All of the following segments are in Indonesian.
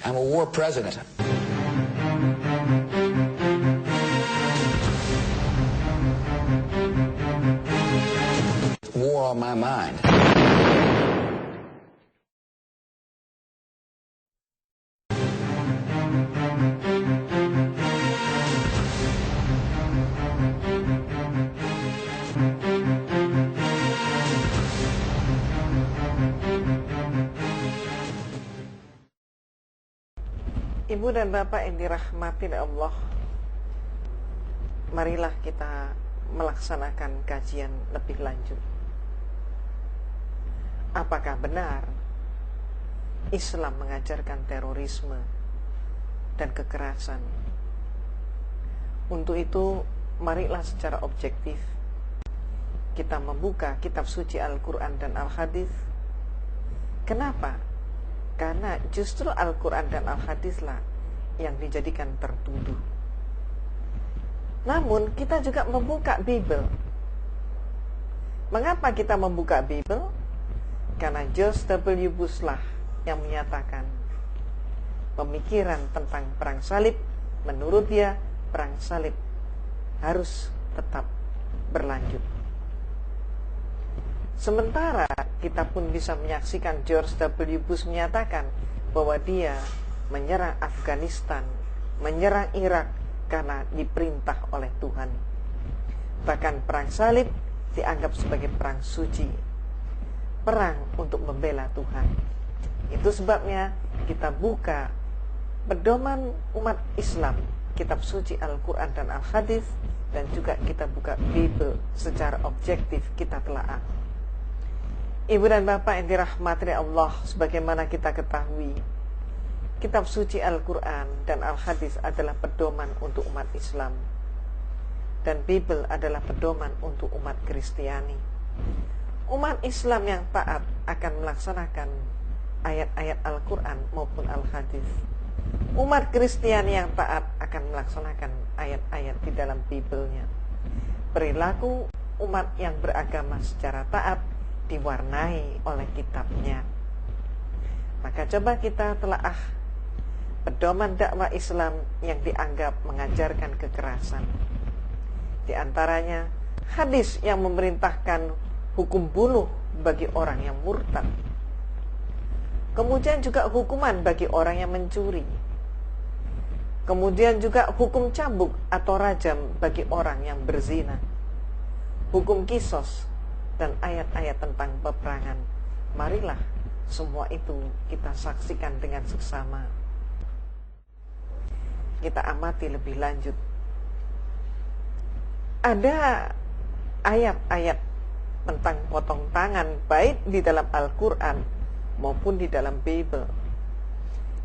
I'm a war president. War on my mind. Ibu dan Bapak yang dirahmati Allah, marilah kita melaksanakan kajian lebih lanjut. Apakah benar Islam mengajarkan terorisme dan kekerasan? Untuk itu, marilah secara objektif kita membuka kitab suci Al-Quran dan Al-Hadis. Kenapa? Karena justru Al-Quran dan Al-Hadislah yang dijadikan tertuduh. Namun kita juga membuka Bible. Mengapa kita membuka Bible? Karena George W. Bush lah yang menyatakan pemikiran tentang perang salib, menurut dia perang salib harus tetap berlanjut. Sementara kita pun bisa menyaksikan George W. Bush menyatakan bahwa dia menyerang Afghanistan, menyerang Irak karena diperintah oleh Tuhan. Bahkan perang salib dianggap sebagai perang suci, perang untuk membela Tuhan. Itu sebabnya kita buka pedoman umat Islam, kitab suci Al-Quran dan Al-Hadis, dan juga kita buka Bible secara objektif, kita telaah. Ibu dan Bapak yang dirahmati Allah, sebagaimana kita ketahui, kitab suci Al-Quran dan Al-Hadis adalah pedoman untuk umat Islam, dan Bible adalah pedoman untuk umat Kristiani. Umat Islam yang taat akan melaksanakan ayat-ayat Al-Quran maupun Al-Hadis. Umat Kristiani yang taat akan melaksanakan ayat-ayat di dalam Bible-nya. Perilaku umat yang beragama secara taat diwarnai oleh kitabnya. Maka coba kita telaah pedoman dakwah Islam yang dianggap mengajarkan kekerasan. Di antaranya hadis yang memerintahkan hukum bunuh bagi orang yang murtad. Kemudian juga hukuman bagi orang yang mencuri. Kemudian juga hukum cambuk atau rajam bagi orang yang berzina. Hukum kisos dan ayat-ayat tentang peperangan. Marilah semua itu kita saksikan dengan seksama. Kita amati lebih lanjut. Ada ayat-ayat tentang potong tangan baik di dalam Al-Quran maupun di dalam Bible.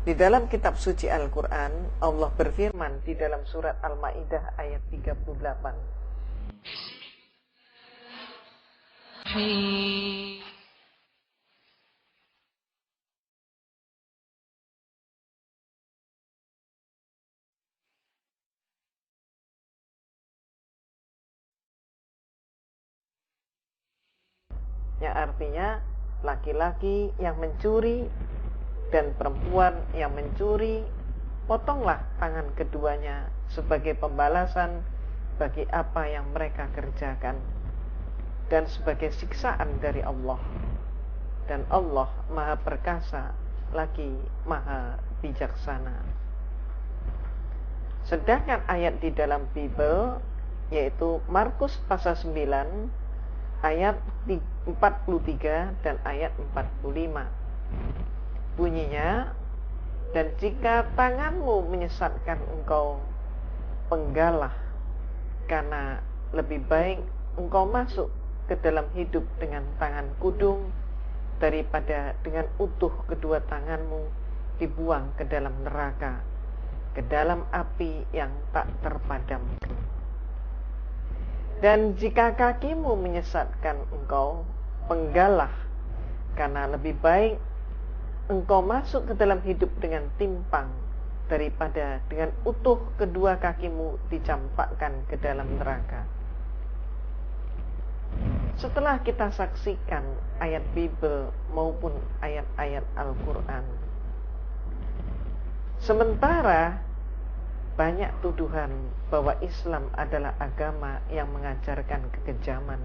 Di dalam kitab suci Al-Quran, Allah berfirman di dalam surat Al-Maidah ayat 38. Yang artinya laki-laki yang mencuri dan perempuan yang mencuri, potonglah tangan keduanya sebagai pembalasan bagi apa yang mereka kerjakan dan sebagai siksaan dari Allah. Dan Allah Maha Perkasa lagi Maha Bijaksana. Sedangkan ayat di dalam Bible yaitu Markus pasal 9 ayat 43 dan ayat 45. Bunyinya, dan jika tanganmu menyesatkan engkau, penggalah, karena lebih baik engkau masuk ke dalam hidup dengan tangan kudung daripada dengan utuh kedua tanganmu dibuang ke dalam neraka, ke dalam api yang tak terpadamkan. Dan jika kakimu menyesatkan engkau, penggalah, karena lebih baik engkau masuk ke dalam hidup dengan timpang daripada dengan utuh kedua kakimu dicampakkan ke dalam neraka. Setelah kita saksikan ayat Bible maupun ayat-ayat Al-Quran, Sementara banyak tuduhan bahwa Islam adalah agama yang mengajarkan kekejaman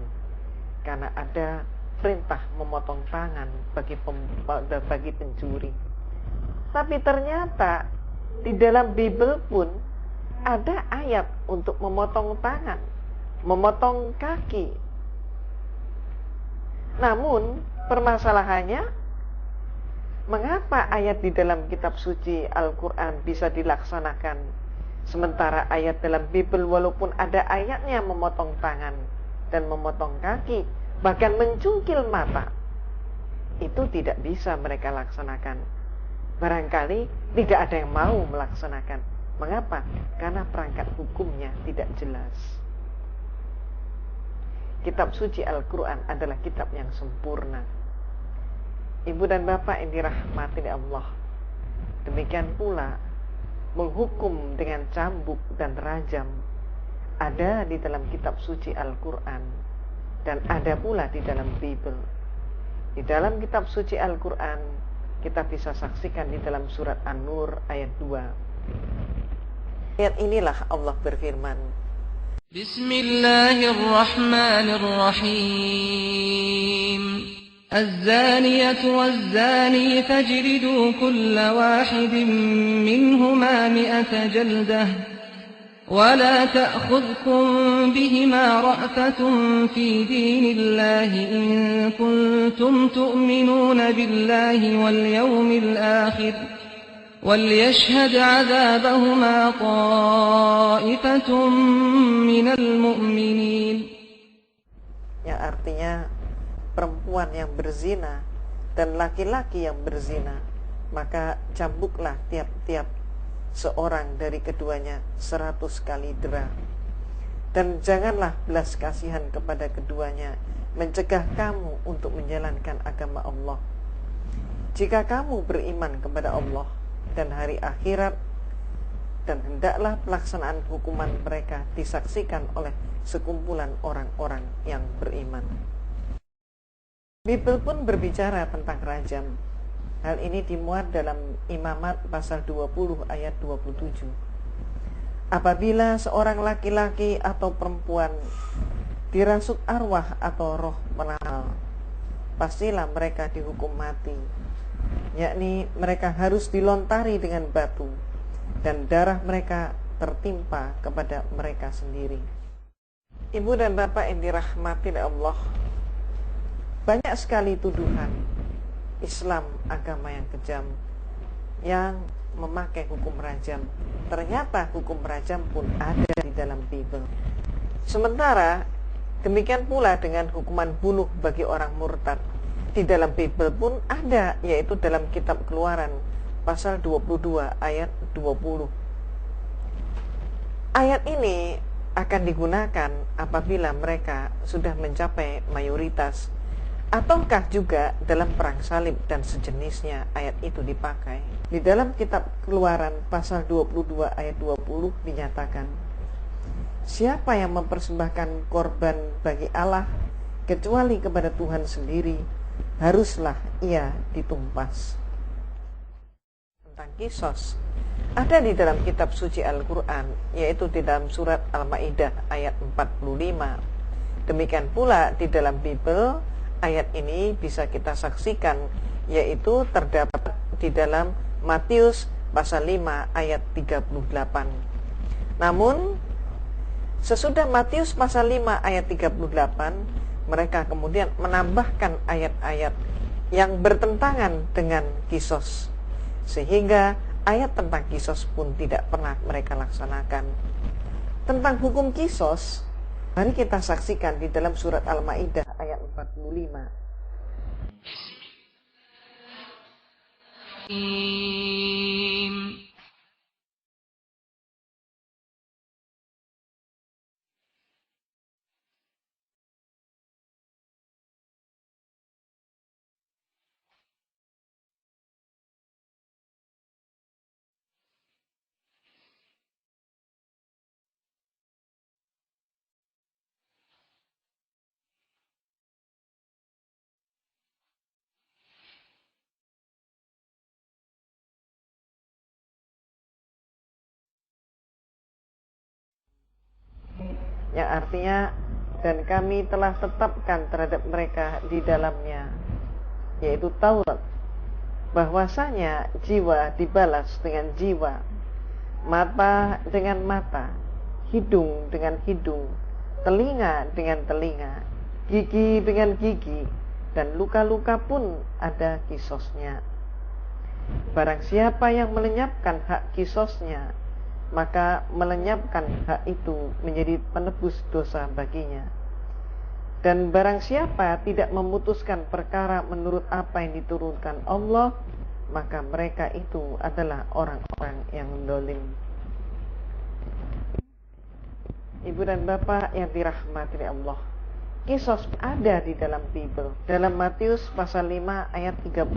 karena ada perintah memotong tangan bagi pencuri. Tapi ternyata di dalam Bible pun ada ayat untuk memotong tangan, memotong kaki. Namun permasalahannya, mengapa ayat di dalam kitab suci Al-Quran bisa dilaksanakan, sementara ayat dalam Bible walaupun ada ayatnya memotong tangan dan memotong kaki, bahkan mencungkil mata, itu tidak bisa mereka laksanakan. Barangkali tidak ada yang mau melaksanakan. Mengapa? Karena perangkat hukumnya tidak jelas. Kitab suci Al-Quran adalah kitab yang sempurna. Ibu dan bapak yang dirahmati Allah, demikian pula menghukum dengan cambuk dan rajam ada di dalam kitab suci Al-Quran dan ada pula di dalam Bible. Di dalam kitab suci Al-Quran kita bisa saksikan di dalam surat An-Nur ayat 2. Ayat inilah Allah berfirman, Bismillahirrahmanirrahim. الزانية والزاني فاجلدوا كل واحد منهما 100 جلدة ولا تأخذكم بهما رأفة في دين الله إن كنتم تؤمنون بالله واليوم الآخر وليشهد عذابهما طائفة من المؤمنين. Yang artinya perempuan yang berzina dan laki-laki yang berzina, maka cambuklah tiap-tiap seorang dari keduanya 100 kali dera. Dan janganlah belas kasihan kepada keduanya, mencegah kamu untuk menjalankan agama Allah. Jika kamu beriman kepada Allah dan hari akhirat, dan hendaklah pelaksanaan hukuman mereka disaksikan oleh sekumpulan orang-orang yang beriman. Bible pun berbicara tentang rajam. Hal ini dimuat dalam Imamat pasal 20 ayat 27. Apabila seorang laki-laki atau perempuan dirasuk arwah atau roh penahal, pastilah mereka dihukum mati, yakni mereka harus dilontari dengan batu dan darah mereka tertimpa kepada mereka sendiri. Ibu dan bapak yang dirahmati Allah, banyak sekali tuduhan Islam agama yang kejam yang memakai hukum rajam. Ternyata hukum rajam pun ada di dalam Bible. Sementara demikian pula dengan hukuman bunuh bagi orang murtad. Di dalam Bible pun ada, yaitu dalam kitab Keluaran pasal 22 ayat 20. Ayat ini akan digunakan apabila mereka sudah mencapai mayoritas, ataukah juga dalam perang salib dan sejenisnya ayat itu dipakai. Di dalam kitab Keluaran pasal 22 ayat 20 dinyatakan, siapa yang mempersembahkan korban bagi Allah kecuali kepada Tuhan sendiri, haruslah ia ditumpas. Tentang kisos ada di dalam kitab suci Al-Quran, yaitu di dalam surat Al-Ma'idah ayat 45. Demikian pula di dalam Bible, ayat ini bisa kita saksikan, yaitu terdapat di dalam Matius pasal 5 ayat 38. Namun sesudah Matius pasal 5 ayat 38, mereka kemudian menambahkan ayat-ayat yang bertentangan dengan kisos, sehingga ayat tentang kisos pun tidak pernah mereka laksanakan. Tentang hukum kisos, mari kita saksikan di dalam surat Al-Ma'idah ayat 45. yang artinya dan kami telah tetapkan terhadap mereka di dalamnya, yaitu Taurat, bahwasanya jiwa dibalas dengan jiwa, mata dengan mata, hidung dengan hidung, telinga dengan telinga, gigi dengan gigi, dan luka-luka pun ada kisosnya. Barang siapa yang melenyapkan hak kisosnya, maka melenyapkan hak itu menjadi penebus dosa baginya. Dan barang siapa tidak memutuskan perkara menurut apa yang diturunkan Allah, maka mereka itu adalah orang-orang yang zalim. Ibu dan bapak yang dirahmati oleh Allah, kisos ada di dalam Bible. Dalam Matius pasal 5 ayat 38.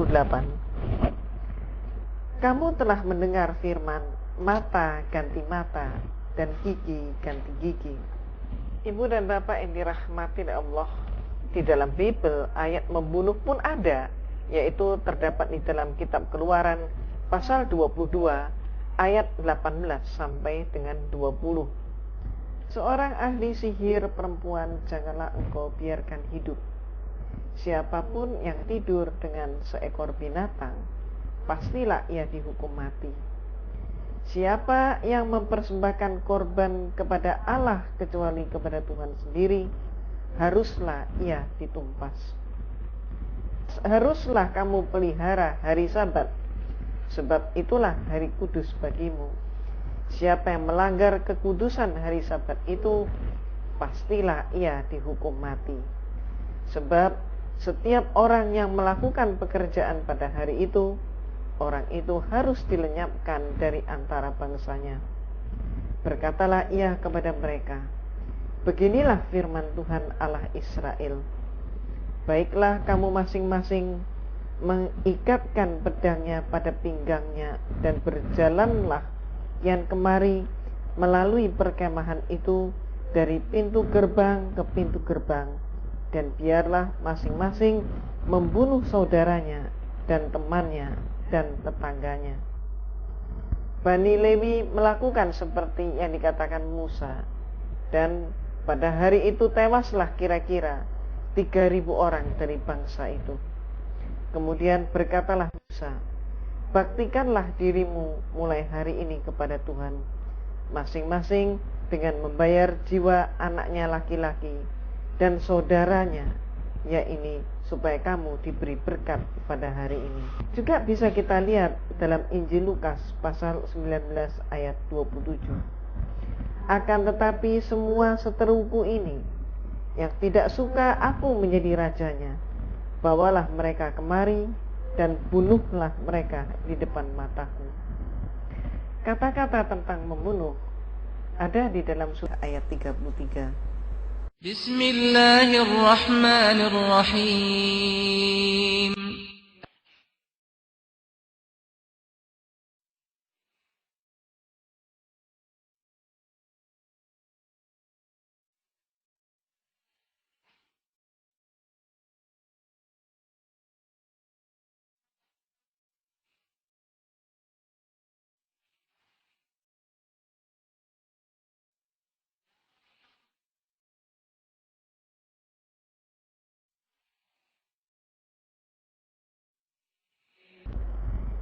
Kamu telah mendengar firman, mata ganti mata dan gigi ganti gigi. Ibu dan bapak yang dirahmati oleh Allah, di dalam Bible ayat membunuh pun ada, yaitu terdapat di dalam kitab Keluaran pasal 22 ayat 18 sampai dengan 20. Seorang ahli sihir perempuan janganlah engkau biarkan hidup. Siapapun yang tidur dengan seekor binatang, pastilah ia dihukum mati. Siapa yang mempersembahkan korban kepada Allah kecuali kepada Tuhan sendiri, haruslah ia ditumpas. Haruslah kamu pelihara hari Sabat, sebab itulah hari kudus bagimu. Siapa yang melanggar kekudusan hari Sabat itu, pastilah ia dihukum mati. Sebab setiap orang yang melakukan pekerjaan pada hari itu, orang itu harus dilenyapkan dari antara bangsanya. Berkatalah ia kepada mereka, beginilah firman Tuhan Allah Israel. Baiklah kamu masing-masing mengikatkan pedangnya pada pinggangnya dan berjalanlah kian kemari melalui perkemahan itu dari pintu gerbang ke pintu gerbang, dan biarlah masing-masing membunuh saudaranya dan temannya dan tetangganya. Bani Lewi melakukan seperti yang dikatakan Musa, dan pada hari itu tewaslah kira-kira 3.000 orang dari bangsa itu. Kemudian berkatalah Musa, baktikanlah dirimu mulai hari ini kepada Tuhan, masing-masing dengan membayar jiwa anaknya laki-laki dan saudaranya, yaitu supaya kamu diberi berkat pada hari ini. Juga bisa kita lihat dalam Injil Lukas pasal 19 ayat 27. Akan tetapi semua seteruku ini yang tidak suka aku menjadi rajanya, bawalah mereka kemari dan bunuhlah mereka di depan mataku. Kata-kata tentang membunuh ada di dalam surah ayat 33. Bismillahirrahmanirrahim.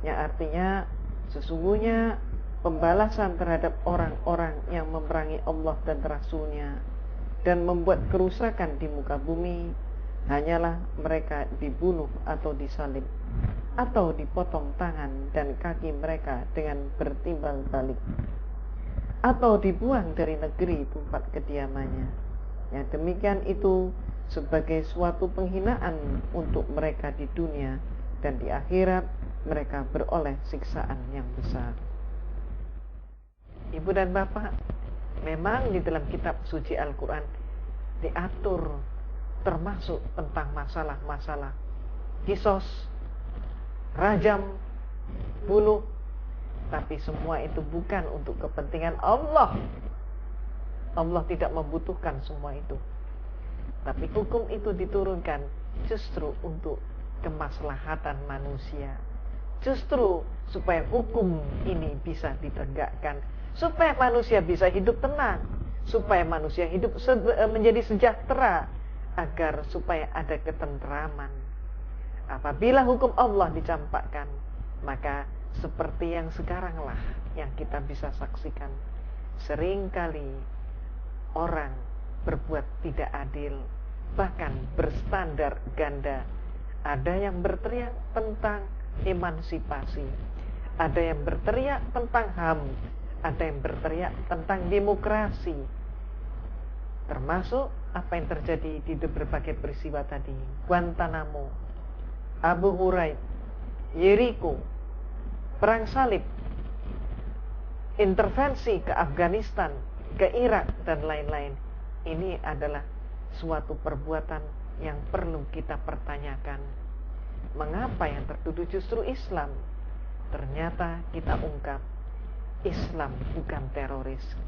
Yang artinya sesungguhnya pembalasan terhadap orang-orang yang memerangi Allah dan Rasul-Nya dan membuat kerusakan di muka bumi hanyalah mereka dibunuh atau disalib, atau dipotong tangan dan kaki mereka dengan bertimbal balik, atau dibuang dari negeri tempat kediamannya. Yang demikian itu sebagai suatu penghinaan untuk mereka di dunia, dan di akhirat mereka beroleh siksaan yang besar. Ibu dan bapak, memang di dalam kitab suci Al-Quran diatur termasuk tentang masalah-masalah kisos, rajam, bunuh, tapi semua itu bukan untuk kepentingan Allah. Allah tidak membutuhkan semua itu, tapi hukum itu diturunkan justru untuk kemaslahatan manusia, justru supaya hukum ini bisa ditegakkan, supaya manusia bisa hidup tenang, supaya manusia hidup menjadi sejahtera, agar supaya ada ketentraman. Apabila hukum Allah dicampakkan, maka seperti yang sekaranglah yang kita bisa saksikan. Seringkali orang berbuat tidak adil, bahkan berstandar ganda. Ada yang berteriak tentang emansipasi, ada yang berteriak tentang HAM, ada yang berteriak tentang demokrasi. Termasuk apa yang terjadi di berbagai peristiwa tadi. Guantanamo, Abu Ghraib, Jericho, perang salib, intervensi ke Afghanistan, ke Irak, dan lain-lain. Ini adalah suatu perbuatan yang perlu kita pertanyakan. Mengapa yang tertuduh justru Islam? Ternyata kita ungkap, Islam bukan teroris.